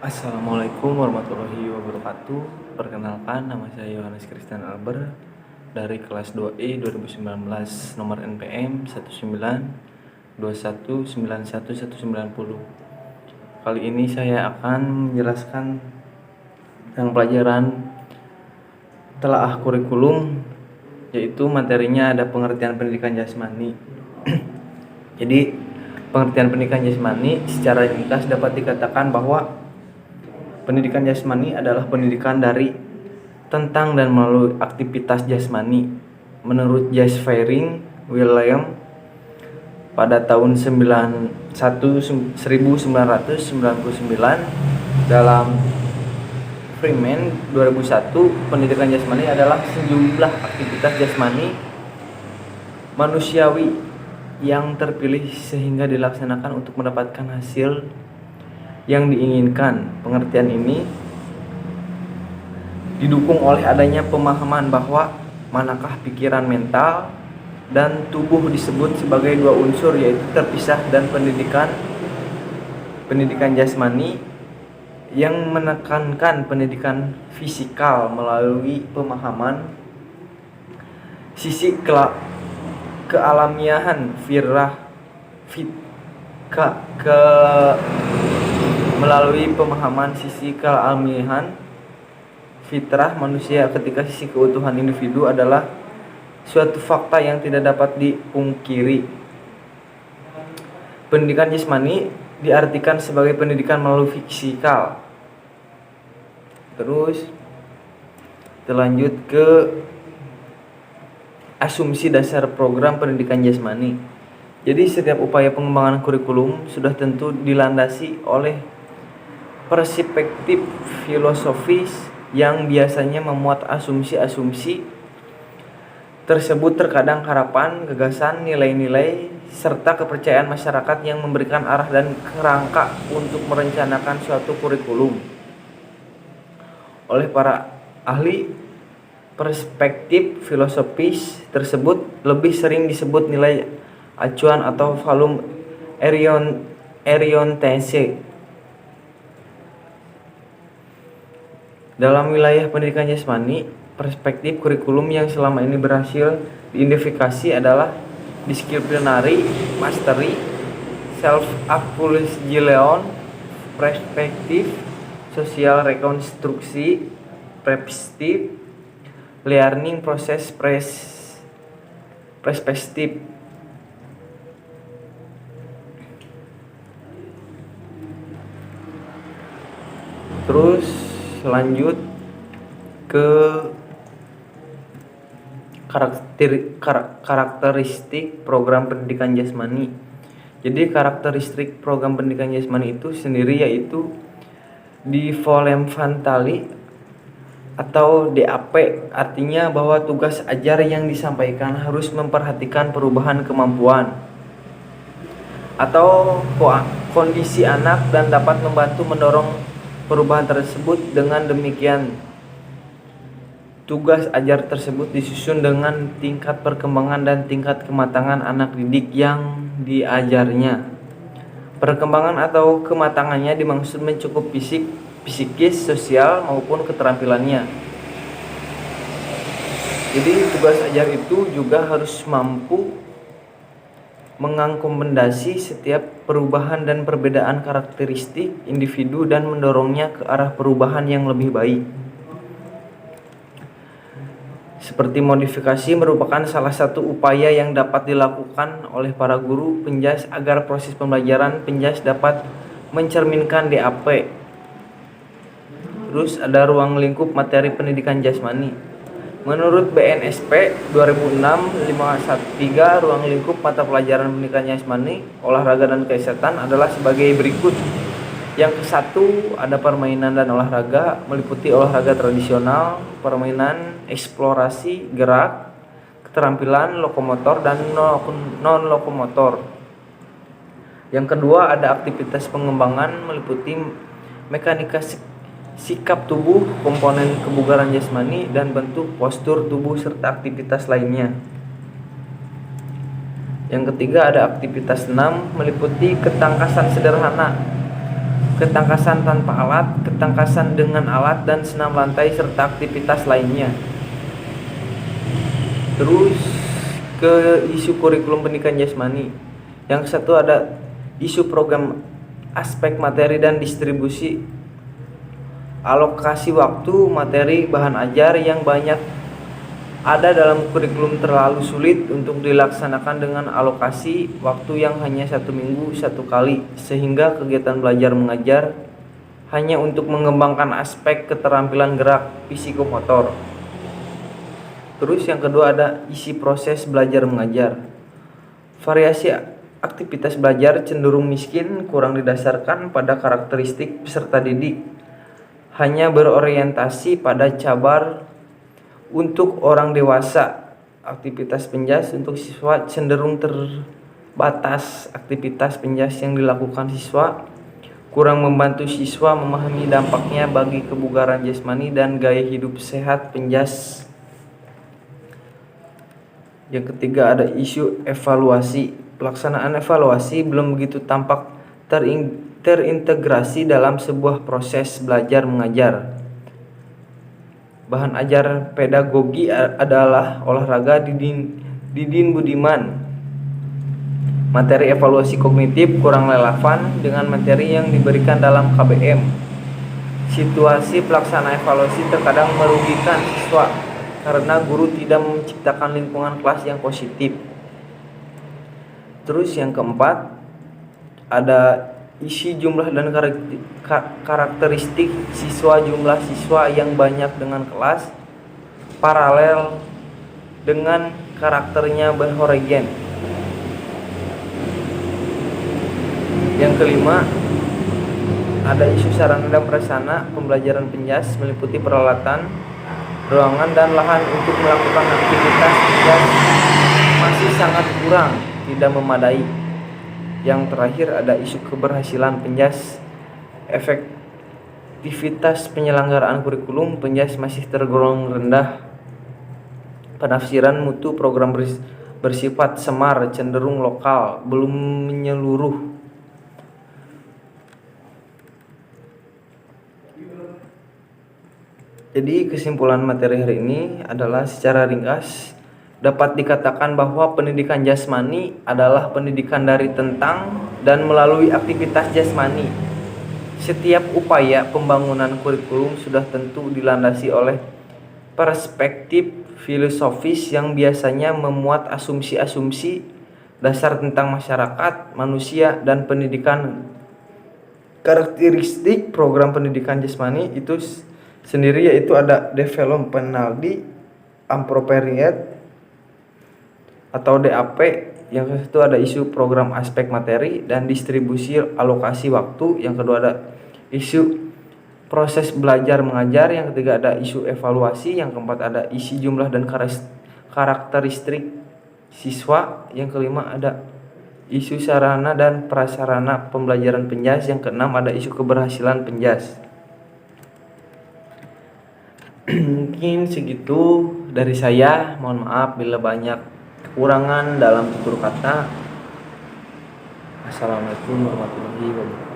Assalamualaikum warahmatullahi wabarakatuh. Perkenalkan, nama saya Yohanes Christian Albert dari kelas 2E 2019, nomor NPM 1921911910. Kali ini saya akan menjelaskan tentang pelajaran telaah kurikulum, yaitu materinya ada pengertian pendidikan jasmani. Jadi, pengertian pendidikan jasmani secara ringkas dapat dikatakan bahwa pendidikan jasmani adalah pendidikan dari, tentang, dan melalui aktivitas jasmani. Menurut Jas Feiring William pada tahun 1999 dalam Freeman 2001, pendidikan jasmani adalah sejumlah aktivitas jasmani manusiawi yang terpilih sehingga dilaksanakan untuk mendapatkan hasil yang diinginkan. Pengertian ini didukung oleh adanya pemahaman bahwa manakah pikiran, mental, dan tubuh disebut sebagai dua unsur, yaitu terpisah, dan pendidikan jasmani yang menekankan pendidikan fisikal melalui pemahaman sisi kealamiahan melalui pemahaman sisi kealamiahan fitrah manusia, ketika sisi keutuhan individu adalah suatu fakta yang tidak dapat dipungkiri. Pendidikan jasmani diartikan sebagai pendidikan melalui fisikal. Terus kita lanjut ke asumsi dasar program pendidikan jasmani. Jadi setiap upaya pengembangan kurikulum sudah tentu dilandasi oleh perspektif filosofis yang biasanya memuat asumsi-asumsi tersebut, terkadang harapan, gagasan, nilai-nilai, serta kepercayaan masyarakat yang memberikan arah dan kerangka untuk merencanakan suatu kurikulum. Oleh para ahli, perspektif filosofis tersebut lebih sering disebut nilai acuan atau value orientation. Dalam wilayah pendidikan jasmani, perspektif kurikulum yang selama ini berhasil diidentifikasi adalah disciplinary mastery, self-acquisition, perspektif sosial rekonstruksi, perspektif learning proses, perspektif. Terus lanjut ke karakteristik program pendidikan jasmani. Jadi karakteristik program pendidikan jasmani itu sendiri yaitu developmentally atau DAP, artinya bahwa tugas ajar yang disampaikan harus memperhatikan perubahan kemampuan atau kondisi anak dan dapat membantu mendorong perubahan tersebut. Dengan demikian, tugas ajar tersebut disusun dengan tingkat perkembangan dan tingkat kematangan anak didik yang diajarnya. Perkembangan atau kematangannya dimaksud mencakup fisik, psikis, sosial, maupun keterampilannya. Jadi tugas ajar itu juga harus mampu mengakomodasi setiap perubahan dan perbedaan karakteristik individu dan mendorongnya ke arah perubahan yang lebih baik. Seperti modifikasi merupakan salah satu upaya yang dapat dilakukan oleh para guru penjas agar proses pembelajaran penjas dapat mencerminkan DAP. Terus ada ruang lingkup materi pendidikan jasmani. Menurut BNSP 2006-513, ruang lingkup mata pelajaran pendidikan jasmani, olahraga dan kesehatan adalah sebagai berikut. Yang ke-1 ada permainan dan olahraga, meliputi olahraga tradisional, permainan, eksplorasi, gerak, keterampilan lokomotor dan non-lokomotor. Yang kedua ada aktivitas pengembangan, meliputi mekanika sikap tubuh, komponen kebugaran jasmani, dan bentuk postur tubuh serta aktivitas lainnya. Yang ketiga ada aktivitas 6, meliputi ketangkasan sederhana, ketangkasan tanpa alat, ketangkasan dengan alat, dan senam lantai serta aktivitas lainnya. Terus ke isu kurikulum pendidikan jasmani. Yang satu ada isu program aspek materi dan distribusi alokasi waktu materi bahan ajar yang banyak ada dalam kurikulum terlalu sulit untuk dilaksanakan dengan alokasi waktu yang hanya 1 minggu 1 kali, sehingga kegiatan belajar mengajar hanya untuk mengembangkan aspek keterampilan gerak psikomotor. Terus yang kedua ada isi proses belajar mengajar. Variasi aktivitas belajar cenderung miskin, kurang didasarkan pada karakteristik peserta didik, hanya berorientasi pada cabar untuk orang dewasa. Aktivitas penjas untuk siswa cenderung terbatas. Aktivitas penjas yang dilakukan siswa kurang membantu siswa memahami dampaknya bagi kebugaran jasmani dan gaya hidup sehat penjas. Yang ketiga ada isu evaluasi. Pelaksanaan evaluasi belum begitu tampak terintegrasi dalam sebuah proses belajar mengajar. Bahan ajar pedagogi adalah olahraga Didin Budiman. Materi evaluasi kognitif kurang relevan dengan materi yang diberikan dalam KBM. Situasi pelaksana evaluasi terkadang merugikan siswa karena guru tidak menciptakan lingkungan kelas yang positif. Terus yang keempat ada isi jumlah dan karakteristik siswa. Jumlah siswa yang banyak dengan kelas paralel dengan karakternya berhomogen. Yang kelima ada isu sarana dan prasarana pembelajaran penjas meliputi peralatan, ruangan, dan lahan untuk melakukan aktivitas penjas masih sangat kurang, tidak memadai. Yang terakhir ada isu keberhasilan penjas. Efektivitas penyelenggaraan kurikulum penjas masih tergolong rendah. Penafsiran mutu program bersifat semar, cenderung lokal, belum menyeluruh. Jadi kesimpulan materi hari ini adalah secara ringkas dapat dikatakan bahwa pendidikan jasmani adalah pendidikan dari tentang dan melalui aktivitas jasmani. Setiap upaya pembangunan kurikulum sudah tentu dilandasi oleh perspektif filosofis yang biasanya memuat asumsi-asumsi dasar tentang masyarakat, manusia, dan pendidikan. Karakteristik program pendidikan jasmani itu sendiri yaitu ada developmentality appropriate atau DAP. Yang kedua ada isu program aspek materi dan distribusi alokasi waktu. Yang kedua ada isu proses belajar mengajar. Yang ketiga ada isu evaluasi. Yang keempat ada isi jumlah dan karakteristik siswa. Yang kelima ada isu sarana dan prasarana pembelajaran penjas. Yang keenam ada isu keberhasilan penjas. Mungkin segitu dari saya. Mohon maaf bila banyak kekurangan dalam tutur kata. Assalamualaikum warahmatullahi wabarakatuh.